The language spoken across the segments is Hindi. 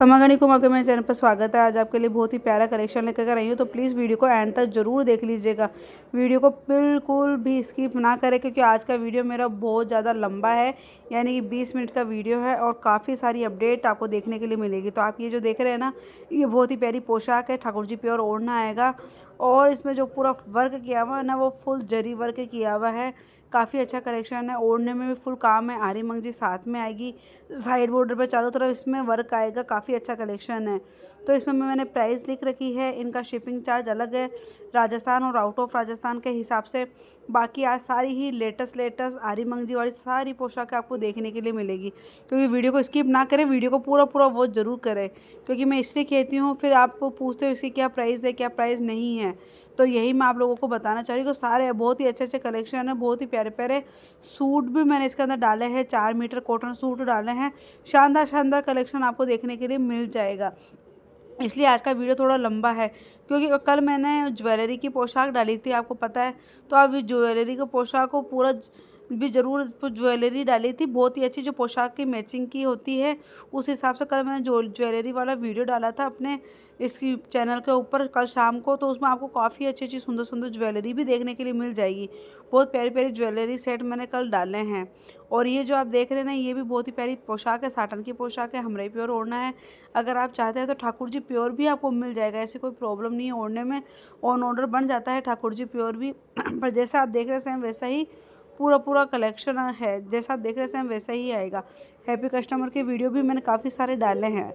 समागणिकुम आपके मेरे चैनल पर स्वागत है। आज आपके लिए बहुत ही प्यारा कलेक्शन लेकर आई हूँ, तो प्लीज़ वीडियो को एंड तक जरूर देख लीजिएगा। वीडियो को बिल्कुल भी स्किप ना करें, क्योंकि आज का वीडियो मेरा बहुत ज़्यादा लंबा है, यानी कि 20 मिनट का वीडियो है और काफ़ी सारी अपडेट आपको देखने के लिए मिलेगी। तो आप ये जो देख रहे हैं ना, ये बहुत ही प्यारी पोशाक है, ठाकुर जी प्योर ओढ़ना आएगा। और इसमें जो पूरा वर्क किया हुआ है ना, वो फुल जरी वर्क किया हुआ है। काफ़ी अच्छा कलेक्शन है। ओढ़ने में भी फुल काम है, आरी मंगजी साथ में आएगी, साइड बॉर्डर पे चारों तरफ इसमें वर्क आएगा। काफ़ी अच्छा कलेक्शन है। तो इसमें मैंने प्राइस लिख रखी है, इनका शिपिंग चार्ज अलग है राजस्थान और आउट ऑफ राजस्थान के हिसाब से। बाकी आज सारी ही लेटेस्ट आरी मंगजी वाली सारी पोशाकें आपको देखने के लिए मिलेगी, क्योंकि वीडियो को स्किप ना करें, वीडियो को पूरा वॉच ज़रूर करें। क्योंकि मैं इसलिए कहती हूँ, फिर आप पूछते हो इसकी क्या प्राइस है, क्या प्राइस नहीं है, तो यही मैं आप लोगों को बताना चाह रही हूँ। सारे बहुत ही अच्छे कलेक्शन है, बहुत ही प्यारे प्यारे सूट भी मैंने इसके अंदर डाले हैं। 4 मीटर कॉटन सूट डाले हैं। शानदार कलेक्शन आपको देखने के लिए मिल जाएगा। इसलिए आज का वीडियो थोड़ा लंबा है, क्योंकि कल मैंने ज्वेलरी की पोशाक डाली थी, आपको पता है। तो अब ज्वेलरी की पोशाक को पूरा भी ज़रूर ज्वेलरी डाली थी, बहुत ही अच्छी जो पोशाक की मैचिंग की होती है, उस हिसाब से कल मैंने जो ज्वेलरी वाला वीडियो डाला था अपने इस चैनल के ऊपर कल शाम को। तो उसमें आपको काफ़ी अच्छी सुंदर ज्वेलरी भी देखने के लिए मिल जाएगी। बहुत प्यारी प्यारी ज्वेलरी सेट मैंने कल डाले हैं। और ये जो आप देख रहे हैं ना, ये भी बहुत ही प्यारी पोशाक है, साटन की पोशाक है, हमराई प्योर ओढ़ना है। अगर आप चाहते हैं तो ठाकुर जी प्योर भी आपको मिल जाएगा, ऐसी कोई प्रॉब्लम नहीं है। ओढ़ने में ऑन ऑर्डर बन जाता है ठाकुर जी प्योर भी। पर जैसा आप देख रहे हैं सेम वैसा ही पूरा कलेक्शन है, जैसा आप देख रहे हैं सेम वैसा ही आएगा। हैप्पी कस्टमर के वीडियो भी मैंने काफ़ी सारे डाले हैं।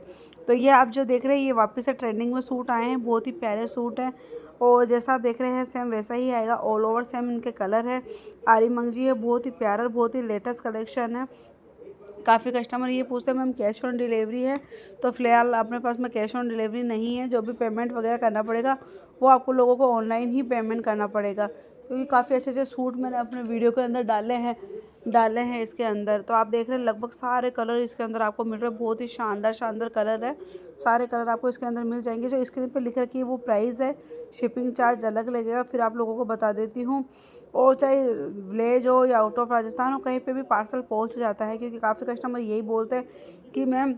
तो ये आप जो देख रहे हैं, ये वापस से ट्रेंडिंग में सूट आए हैं, बहुत ही प्यारे सूट हैं। और जैसा आप देख रहे हैं सेम वैसा ही आएगा, ऑल ओवर सेम इनके कलर है। आरी मंगजी है, बहुत ही प्यारा, बहुत ही लेटेस्ट कलेक्शन है। काफ़ी कस्टमर ये पूछते हैं मैम कैश ऑन डिलीवरी है, तो फ़िलहाल अपने पास में कैश ऑन डिलीवरी नहीं है। जो भी पेमेंट वगैरह करना पड़ेगा वो आपको लोगों को ऑनलाइन ही पेमेंट करना पड़ेगा, क्योंकि काफ़ी अच्छे सूट मैंने अपने वीडियो के अंदर डाले हैं इसके अंदर। तो आप देख रहे हैं लगभग सारे कलर इसके अंदर आपको मिल रहे हैं, बहुत ही शानदार कलर है। सारे कलर आपको इसके अंदर मिल जाएंगे। जो स्क्रीन पर लिख रखी है वो प्राइस है, शिपिंग चार्ज अलग लगेगा, फिर आप लोगों को बता देती हूँ। और चाहे विलेज हो या आउट ऑफ राजस्थान हो, कहीं पे भी पार्सल पहुंच जाता है, क्योंकि काफ़ी कस्टमर यही बोलते हैं कि मैम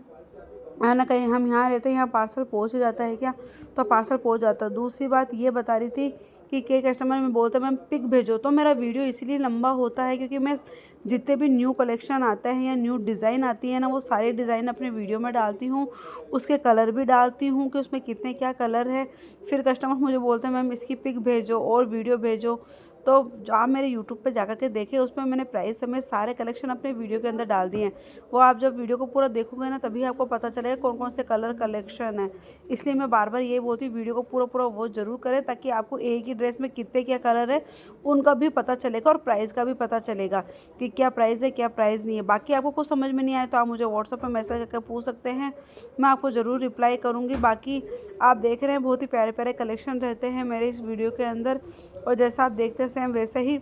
ना कहीं हम यहाँ रहते हैं, यहाँ पार्सल पहुंच जाता है क्या, तो पार्सल पहुंच जाता है। दूसरी बात ये बता रही थी कि कई कस्टमर में बोलते हैं मैम पिक भेजो, तो मेरा वीडियो इसलिए लंबा होता है क्योंकि मैं जितने भी न्यू कलेक्शन आता है या न्यू डिज़ाइन आती है ना, वो सारे डिज़ाइन अपने वीडियो में डालती हूँ, उसके कलर भी डालती हूँ कि उसमें कितने क्या कलर है। फिर कस्टमर मुझे बोलते हैं मैम इसकी पिक भेजो और वीडियो भेजो। तो जो आप मेरे यूट्यूब पे जाकर के देखें, उसमें मैंने प्राइस समेत सारे कलेक्शन अपने वीडियो के अंदर डाल दिए हैं। वो आप जब वीडियो को पूरा देखोगे ना, तभी आपको पता चलेगा कौन कौन से कलर कलेक्शन है। इसलिए मैं बार बार ये बोलती हूँ वीडियो को पूरा वॉच ज़रूर करें, ताकि आपको एक ही ड्रेस में कितने क्या कलर है उनका भी पता चलेगा और प्राइस का भी पता चलेगा कि क्या प्राइस है क्या प्राइस नहीं है। बाकी आपको कुछ समझ में नहीं आए तो आप मुझे व्हाट्सएप पर मैसेज करके पूछ सकते हैं, मैं आपको ज़रूर रिप्लाई करूँगी। बाकी आप देख रहे हैं बहुत ही प्यारे प्यारे कलेक्शन रहते हैं मेरे इस वीडियो के अंदर, और जैसा आप देखते हैं सेम वैसे ही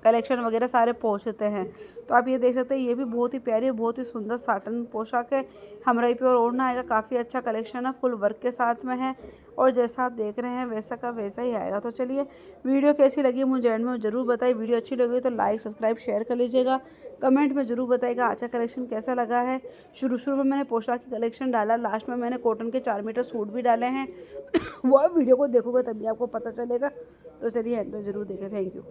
कलेक्शन वगैरह सारे पहुँचते हैं। तो आप ये देख सकते हैं, ये भी बहुत ही प्यारी, बहुत ही सुंदर साटन पोशाक है, हमराई प्योर ओढ़ना आएगा। काफ़ी अच्छा कलेक्शन है, फुल वर्क के साथ में है, और जैसा आप देख रहे हैं वैसा का वैसा ही आएगा। तो चलिए, वीडियो कैसी लगी मुझे एंड में ज़रूर बताइए। वीडियो अच्छी लगी तो लाइक सब्सक्राइब शेयर कर लीजिएगा। कमेंट में ज़रूर बताइएगा अच्छा कलेक्शन कैसा लगा है। शुरू में मैंने पोशाक की कलेक्शन डाला, लास्ट में मैंने कॉटन के 4 मीटर सूट भी डाले हैं। वो आप वीडियो को देखोगे तभी आपको पता चलेगा। तो चलिए एंड में ज़रूर देखें। Thank you.